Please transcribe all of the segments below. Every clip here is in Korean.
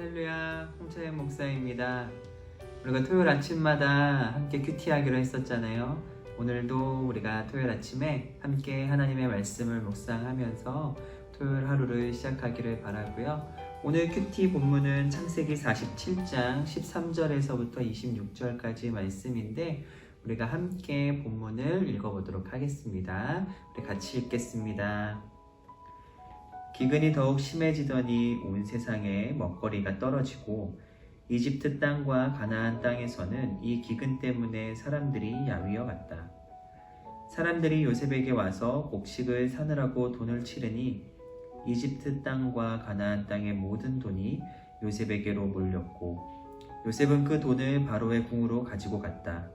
할렐루야, 홍차영 목사입니다. 우리가 토요일 아침마다 함께 큐티하기로 했었잖아요. 오늘도 우리가 토요일 아침에 함께 하나님의 말씀을 묵상하면서 토요일 하루를 시작하기를 바라고요. 오늘 큐티 본문은 창세기 47장 13절에서부터 26절까지 말씀인데 우리가 함께 본문을 읽어보도록 하겠습니다. 우리 같이 읽겠습니다. 기근이 더욱 심해지더니 온 세상에 먹거리가 떨어지고 이집트 땅과 가나안 땅에서는 이 기근 때문에 사람들이 야위어 갔다. 사람들이 요셉에게 와서 곡식을 사느라고 돈을 치르니 이집트 땅과 가나안 땅의 모든 돈이 요셉에게로 몰렸고 요셉은 그 돈을 바로의 궁으로 가지고 갔다.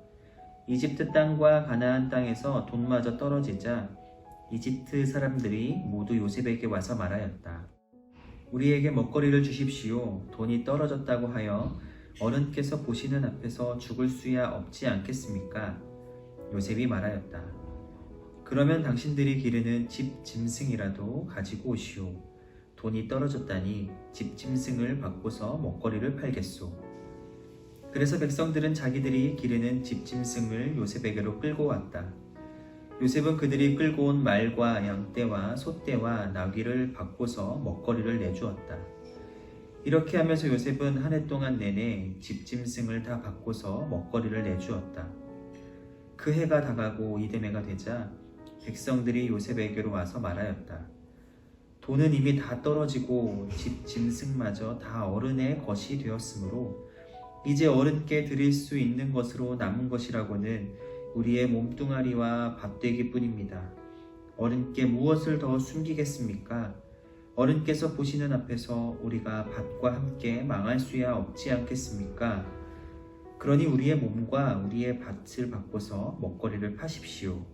이집트 땅과 가나안 땅에서 돈마저 떨어지자 이집트 사람들이 모두 요셉에게 와서 말하였다. 우리에게 먹거리를 주십시오. 돈이 떨어졌다고 하여 어른께서 보시는 앞에서 죽을 수야 없지 않겠습니까? 요셉이 말하였다. 그러면 당신들이 기르는 집 짐승이라도 가지고 오시오. 돈이 떨어졌다니 집 짐승을 바꿔서 먹거리를 팔겠소. 그래서 백성들은 자기들이 기르는 집 짐승을 요셉에게로 끌고 왔다. 요셉은 그들이 끌고 온 말과 양떼와 소떼와 나귀를 바꿔서 먹거리를 내주었다. 이렇게 하면서 요셉은 한 해 동안 내내 집짐승을 다 바꿔서 먹거리를 내주었다. 그 해가 다가고 이듬해가 되자 백성들이 요셉에게로 와서 말하였다. 돈은 이미 다 떨어지고 집짐승마저 다 어른의 것이 되었으므로 이제 어른께 드릴 수 있는 것으로 남은 것이라고는 우리의 몸뚱아리와 밭되기 뿐입니다. 어른께 무엇을 더 숨기겠습니까? 어른께서 보시는 앞에서 우리가 밭과 함께 망할 수야 없지 않겠습니까? 그러니 우리의 몸과 우리의 밭을 바꿔서 먹거리를 파십시오.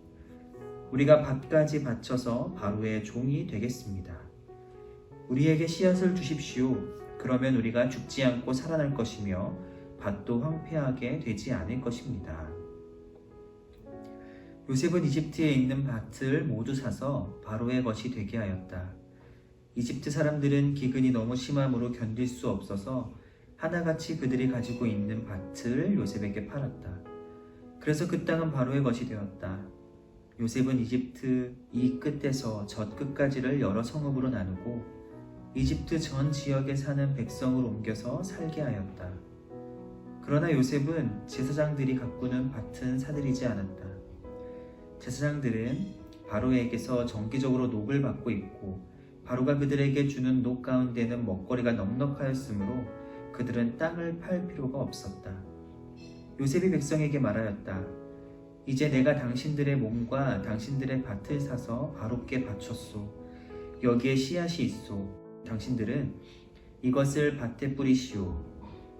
우리가 밭까지 바쳐서 바로의 종이 되겠습니다. 우리에게 씨앗을 주십시오. 그러면 우리가 죽지 않고 살아날 것이며 밭도 황폐하게 되지 않을 것입니다. 요셉은 이집트에 있는 밭을 모두 사서 바로의 것이 되게 하였다. 이집트 사람들은 기근이 너무 심함으로 견딜 수 없어서 하나같이 그들이 가지고 있는 밭을 요셉에게 팔았다. 그래서 그 땅은 바로의 것이 되었다. 요셉은 이집트 이 끝에서 저 끝까지를 여러 성읍으로 나누고 이집트 전 지역에 사는 백성을 옮겨서 살게 하였다. 그러나 요셉은 제사장들이 가꾸는 밭은 사들이지 않았다. 제사장들은 바로에게서 정기적으로 녹을 받고 있고 바로가 그들에게 주는 녹 가운데는 먹거리가 넉넉하였으므로 그들은 땅을 팔 필요가 없었다. 요셉이 백성에게 말하였다. 이제 내가 당신들의 몸과 당신들의 밭을 사서 바로께 바쳤소. 여기에 씨앗이 있소. 당신들은 이것을 밭에 뿌리시오.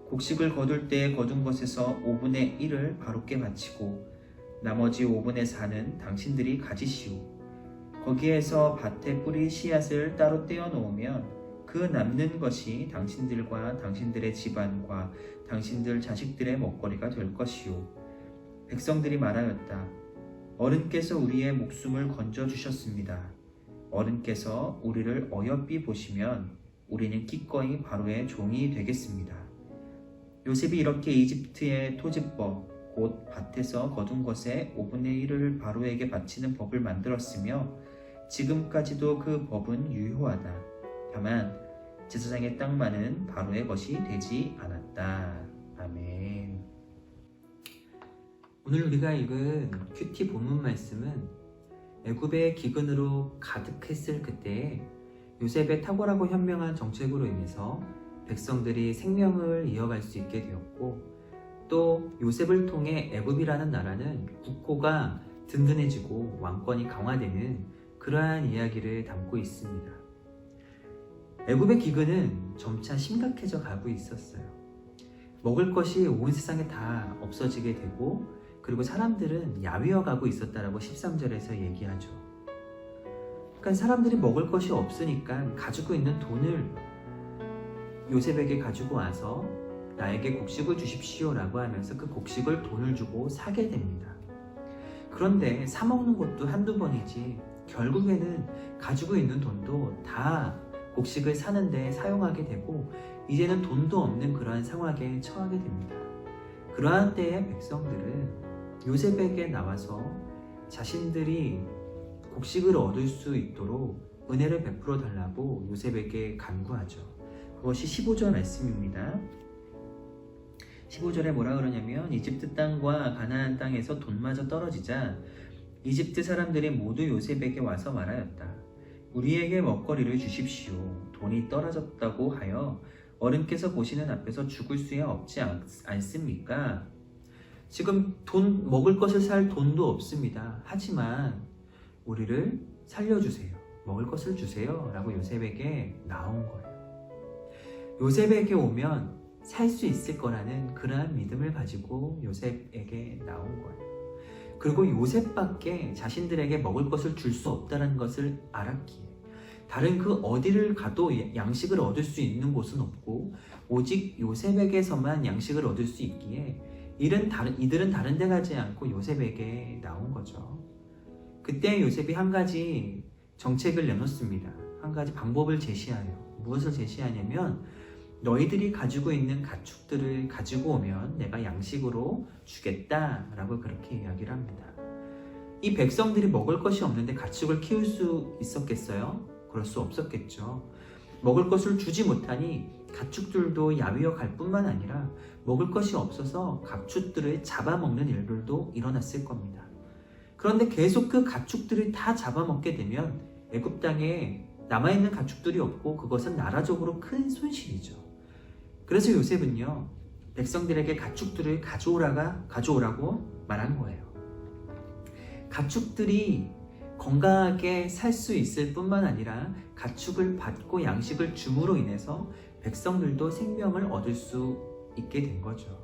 곡식을 거둘 때 거둔 것에서 5분의 1을 바로께 바치고 나머지 5분의 4는 당신들이 가지시오. 거기에서 밭에 뿌릴 씨앗을 따로 떼어 놓으면 그 남는 것이 당신들과 당신들의 집안과 당신들 자식들의 먹거리가 될 것이오. 백성들이 말하였다. 어른께서 우리의 목숨을 건져주셨습니다. 어른께서 우리를 어여삐 보시면 우리는 기꺼이 바로의 종이 되겠습니다. 요셉이 이렇게 이집트의 토지법 곧 밭에서 거둔 것의 5분의 1을 바로에게 바치는 법을 만들었으며 지금까지도 그 법은 유효하다. 다만 제사장의 땅만은 바로의 것이 되지 않았다. 아멘. 오늘 우리가 읽은 큐티 본문 말씀은 애굽의 기근으로 가득했을 그때에 요셉의 탁월하고 현명한 정책으로 인해서 백성들이 생명을 이어갈 수 있게 되었고 또 요셉을 통해 애굽이라는 나라는 국호가 든든해지고 왕권이 강화되는 그러한 이야기를 담고 있습니다. 애굽의 기근은 점차 심각해져 가고 있었어요. 먹을 것이 온 세상에 다 없어지게 되고 그리고 사람들은 야위어 가고 있었다라고 13절에서 얘기하죠. 그러니까 사람들이 먹을 것이 없으니까 가지고 있는 돈을 요셉에게 가지고 와서 나에게 곡식을 주십시오 라고 하면서 그 곡식을 돈을 주고 사게 됩니다. 그런데 사 먹는 것도 한두 번이지 결국에는 가지고 있는 돈도 다 곡식을 사는데 사용하게 되고 이제는 돈도 없는 그러한 상황에 처하게 됩니다. 그러한 때에 백성들은 요셉에게 나와서 자신들이 곡식을 얻을 수 있도록 은혜를 베풀어 달라고 요셉에게 간구하죠. 그것이 15절 말씀입니다. 15절에 뭐라 그러냐면 이집트 땅과 가나안 땅에서 돈마저 떨어지자 이집트 사람들이 모두 요셉에게 와서 말하였다. 우리에게 먹거리를 주십시오. 돈이 떨어졌다고 하여 어른께서 보시는 앞에서 죽을 수야 없지 않습니까? 지금 먹을 것을 살 돈도 없습니다. 하지만 우리를 살려주세요. 먹을 것을 주세요. 라고 요셉에게 나온 거예요. 요셉에게 오면 살 수 있을 거라는 그러한 믿음을 가지고 요셉에게 나온 거예요. 그리고 요셉밖에 자신들에게 먹을 것을 줄 수 없다는 것을 알았기에 다른 그 어디를 가도 양식을 얻을 수 있는 곳은 없고 오직 요셉에게서만 양식을 얻을 수 있기에 이들은 다른 데 가지 않고 요셉에게 나온 거죠. 그때 요셉이 한 가지 정책을 내놓습니다. 한 가지 방법을 제시하여 무엇을 제시하냐면 너희들이 가지고 있는 가축들을 가지고 오면 내가 양식으로 주겠다라고 그렇게 이야기를 합니다. 이 백성들이 먹을 것이 없는데 가축을 키울 수 있었겠어요? 그럴 수 없었겠죠. 먹을 것을 주지 못하니 가축들도 야위어 갈 뿐만 아니라 먹을 것이 없어서 가축들을 잡아먹는 일들도 일어났을 겁니다. 그런데 계속 그 가축들을 다 잡아먹게 되면 애굽 땅에 남아있는 가축들이 없고 그것은 나라적으로 큰 손실이죠. 그래서 요셉은요 백성들에게 가축들을 가져오라고 말한 거예요. 가축들이 건강하게 살 수 있을 뿐만 아니라 가축을 받고 양식을 줌으로 인해서 백성들도 생명을 얻을 수 있게 된 거죠.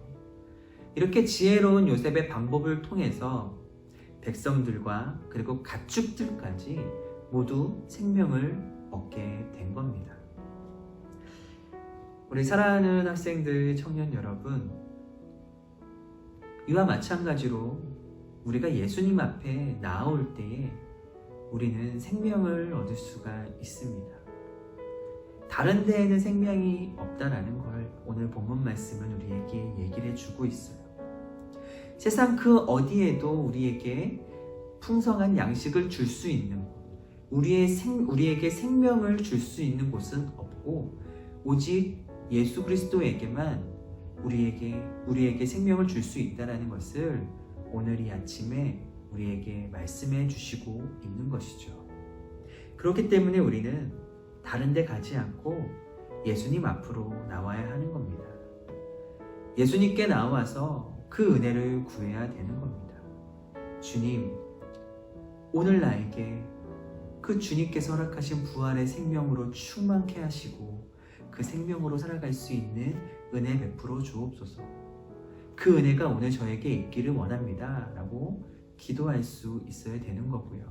이렇게 지혜로운 요셉의 방법을 통해서 백성들과 그리고 가축들까지 모두 생명을 얻게 된 겁니다. 우리 사랑하는 학생들, 청년 여러분, 이와 마찬가지로 우리가 예수님 앞에 나아올 때에 우리는 생명을 얻을 수가 있습니다. 다른 데에는 생명이 없다라는 걸 오늘 본문 말씀은 우리에게 얘기를 해주고 있어요. 세상 그 어디에도 우리에게 풍성한 양식을 줄 수 있는 곳, 우리에게 생명을 줄 수 있는 곳은 없고 오직 예수 그리스도에게만 우리에게 생명을 줄 수 있다는 것을 오늘 이 아침에 우리에게 말씀해 주시고 있는 것이죠. 그렇기 때문에 우리는 다른 데 가지 않고 예수님 앞으로 나와야 하는 겁니다. 예수님께 나와서 그 은혜를 구해야 되는 겁니다. 주님, 오늘 나에게 그 주님께서 허락하신 부활의 생명으로 충만케 하시고 그 생명으로 살아갈 수 있는 은혜 베풀어 주옵소서. 그 은혜가 오늘 저에게 있기를 원합니다. 라고 기도할 수 있어야 되는 거고요.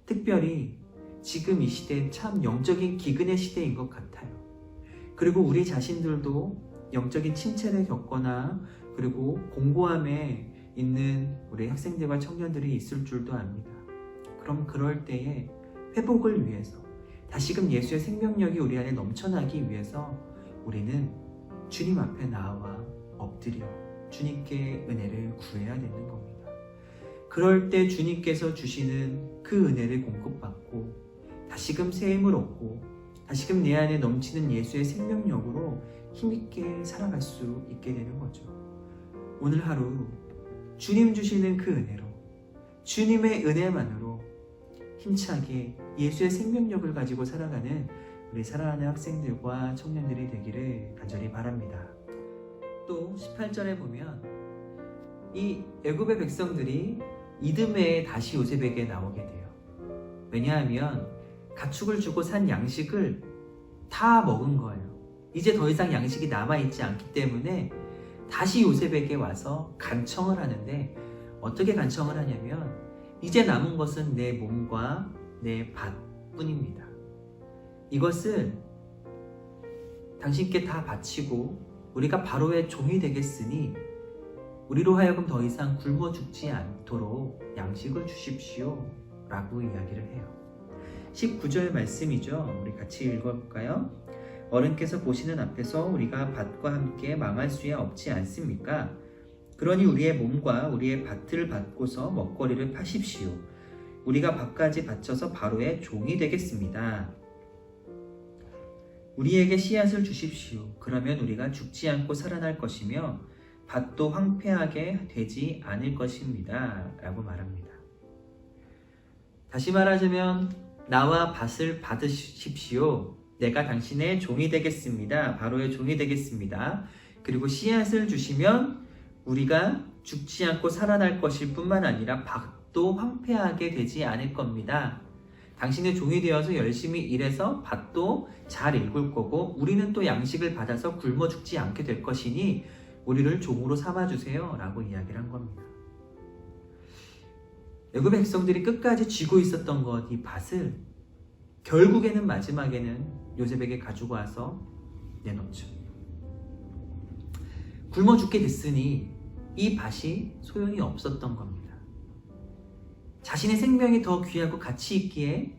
특별히 지금 이 시대는 참 영적인 기근의 시대인 것 같아요. 그리고 우리 자신들도 영적인 침체를 겪거나 그리고 공고함에 있는 우리 학생들과 청년들이 있을 줄도 압니다. 그럼 그럴 때에 회복을 위해서 다시금 예수의 생명력이 우리 안에 넘쳐나기 위해서 우리는 주님 앞에 나와 엎드려 주님께 은혜를 구해야 되는 겁니다. 그럴 때 주님께서 주시는 그 은혜를 공급받고 다시금 새 힘을 얻고 다시금 내 안에 넘치는 예수의 생명력으로 힘있게 살아갈 수 있게 되는 거죠. 오늘 하루 주님 주시는 그 은혜로 주님의 은혜만으로 힘차게 예수의 생명력을 가지고 살아가는 우리 사랑하는 학생들과 청년들이 되기를 간절히 바랍니다. 또 18절에 보면 이 애굽의 백성들이 이듬해 다시 요셉에게 나오게 돼요. 왜냐하면 가축을 주고 산 양식을 다 먹은 거예요. 이제 더 이상 양식이 남아있지 않기 때문에 다시 요셉에게 와서 간청을 하는데 어떻게 간청을 하냐면 이제 남은 것은 내 몸과 내 밭뿐입니다. 이것을 당신께 다 바치고 우리가 바로의 종이 되겠으니 우리로 하여금 더 이상 굶어 죽지 않도록 양식을 주십시오 라고 이야기를 해요. 19절 말씀이죠. 우리 같이 읽어볼까요? 어른께서 보시는 앞에서 우리가 밭과 함께 망할 수야 없지 않습니까? 그러니 우리의 몸과 우리의 밭을 받고서 먹거리를 파십시오. 우리가 밭까지 바쳐서 바로의 종이 되겠습니다. 우리에게 씨앗을 주십시오. 그러면 우리가 죽지 않고 살아날 것이며 밭도 황폐하게 되지 않을 것입니다. 라고 말합니다. 다시 말하자면 나와 밭을 받으십시오. 내가 당신의 종이 되겠습니다. 바로의 종이 되겠습니다. 그리고 씨앗을 주시면 우리가 죽지 않고 살아날 것일 뿐만 아니라 밭도 황폐하게 되지 않을 겁니다. 당신의 종이 되어서 열심히 일해서 밭도 잘 일굴 거고 우리는 또 양식을 받아서 굶어 죽지 않게 될 것이니 우리를 종으로 삼아주세요 라고 이야기를 한 겁니다. 애굽 백성들이 끝까지 쥐고 있었던 것, 이 밭을 결국에는 마지막에는 요셉에게 가지고 와서 내놓죠. 굶어 죽게 됐으니 이 밭이 소용이 없었던 겁니다. 자신의 생명이 더 귀하고 가치 있기에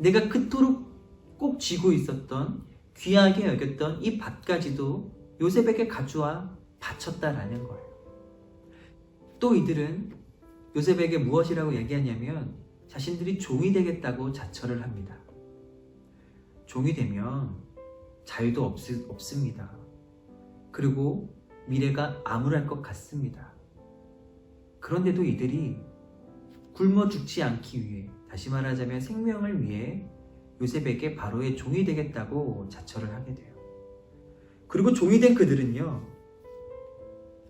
내가 그토록 꼭 쥐고 있었던 귀하게 여겼던 이 밭까지도 요셉에게 가져와 바쳤다라는 거예요. 또 이들은 요셉에게 무엇이라고 얘기하냐면 자신들이 종이 되겠다고 자처를 합니다. 종이 되면 자유도 없습니다. 그리고 미래가 암울할 것 같습니다. 그런데도 이들이 굶어 죽지 않기 위해, 다시 말하자면 생명을 위해 요셉에게 바로의 종이 되겠다고 자처를 하게 돼요. 그리고 종이 된 그들은요,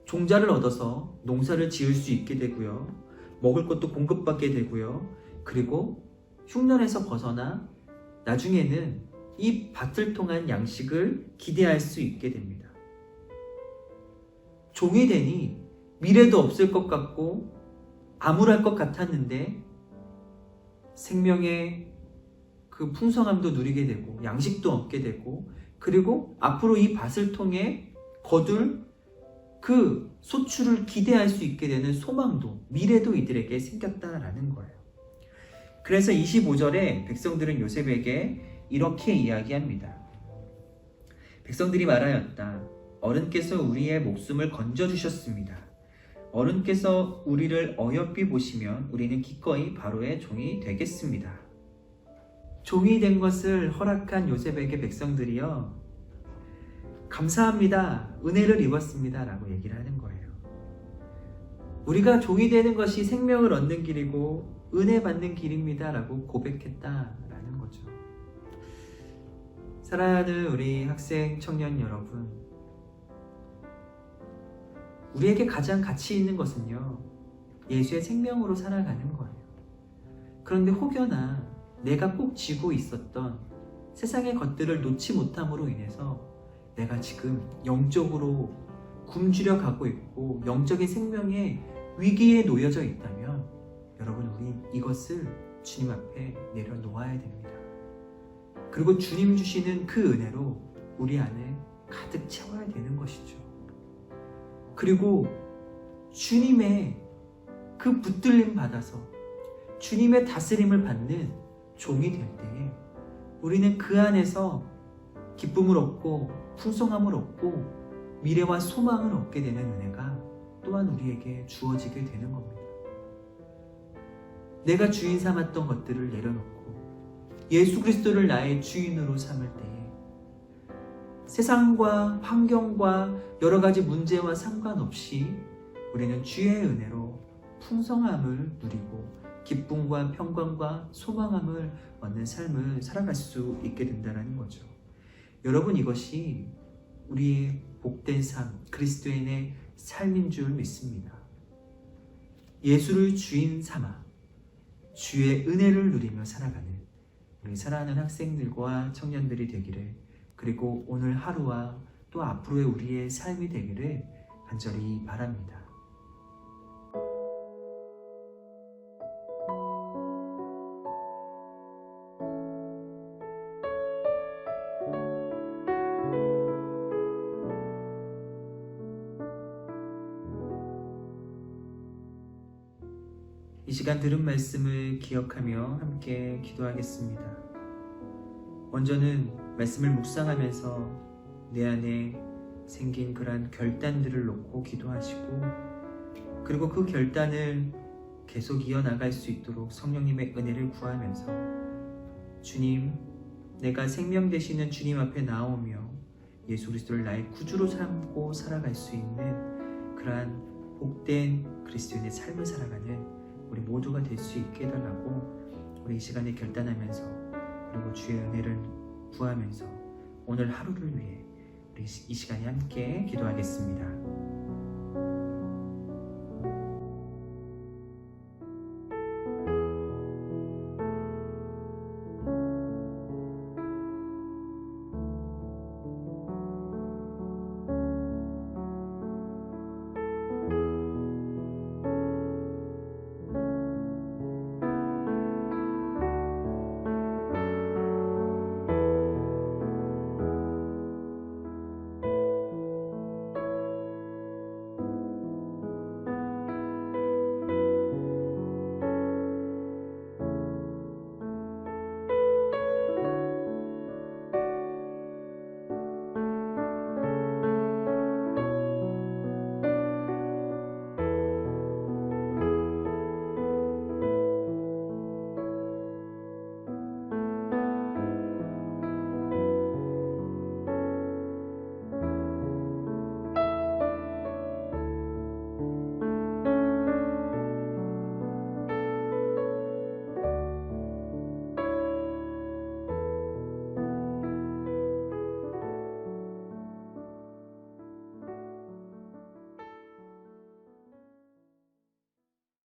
종자를 얻어서 농사를 지을 수 있게 되고요, 먹을 것도 공급받게 되고요, 그리고 흉년에서 벗어나 나중에는 이 밭을 통한 양식을 기대할 수 있게 됩니다. 종이 되니 미래도 없을 것 같고 암울할 것 같았는데 생명의 그 풍성함도 누리게 되고 양식도 얻게 되고 그리고 앞으로 이 밭을 통해 거둘 그 소출을 기대할 수 있게 되는 소망도 미래도 이들에게 생겼다라는 거예요. 그래서 25절에 백성들은 요셉에게 이렇게 이야기합니다. 백성들이 말하였다. 어른께서 우리의 목숨을 건져주셨습니다. 어른께서 우리를 어여삐 보시면 우리는 기꺼이 바로의 종이 되겠습니다. 종이 된 것을 허락한 요셉에게 백성들이요, 감사합니다. 은혜를 입었습니다. 라고 얘기를 하는 거예요. 우리가 종이 되는 것이 생명을 얻는 길이고 은혜 받는 길입니다. 라고 고백했다라는 거죠. 사랑하는 우리 학생 청년 여러분, 우리에게 가장 가치 있는 것은요, 예수의 생명으로 살아가는 거예요. 그런데 혹여나 내가 꼭 쥐고 있었던 세상의 것들을 놓지 못함으로 인해서 내가 지금 영적으로 굶주려 가고 있고 영적인 생명의 위기에 놓여져 있다면 여러분, 우리 이것을 주님 앞에 내려놓아야 됩니다. 그리고 주님 주시는 그 은혜로 우리 안에 가득 채워야 되는 것이죠. 그리고 주님의 그 붙들림 받아서 주님의 다스림을 받는 종이 될 때에 우리는 그 안에서 기쁨을 얻고 풍성함을 얻고 미래와 소망을 얻게 되는 은혜가 또한 우리에게 주어지게 되는 겁니다. 내가 주인 삼았던 것들을 내려놓고 예수 그리스도를 나의 주인으로 삼을 때에 세상과 환경과 여러 가지 문제와 상관없이 우리는 주의 은혜로 풍성함을 누리고 기쁨과 평강과 소망함을 얻는 삶을 살아갈 수 있게 된다는 거죠. 여러분, 이것이 우리의 복된 삶, 그리스도인의 삶인 줄 믿습니다. 예수를 주인 삼아 주의 은혜를 누리며 살아가는 우리 사랑하는 학생들과 청년들이 되기를, 그리고 오늘 하루와 또 앞으로의 우리의 삶이 되기를 간절히 바랍니다. 이 시간 들은 말씀을 기억하며 함께 기도하겠습니다. 먼저는 말씀을 묵상하면서 내 안에 생긴 그러한 결단들을 놓고 기도하시고, 그리고 그 결단을 계속 이어나갈 수 있도록 성령님의 은혜를 구하면서 주님, 내가 생명 되시는 주님 앞에 나오며 예수 그리스도를 나의 구주로 삼고 살아갈 수 있는 그러한 복된 그리스도인의 삶을 살아가는 우리 모두가 될 수 있게 해달라고 우리 이 시간에 결단하면서, 그리고 주의 은혜를 구하면서 오늘 하루를 위해 우리 이 시간에 함께 기도하겠습니다.